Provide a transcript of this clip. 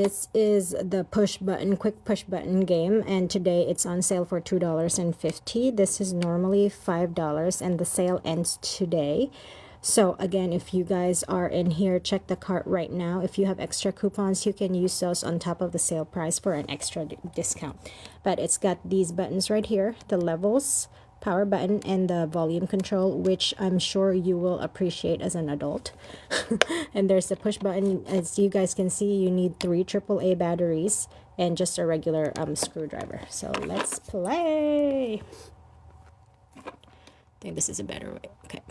this is the push button, quick push button game, and today it's on sale for $2.50. This is normally $5 and the sale ends today. So again, if you guys are in here, check the cart right now. If you have extra coupons, you can use those on top of the sale price for an extra discount. But it's got these buttons right here, the levels, power button, and the volume control, which I'm sure you will appreciate as an adult. And there's the push button. As you guys can see, you need 3 AAA batteries and just a regular screwdriver. So let's play. I think this is a better way. Okay.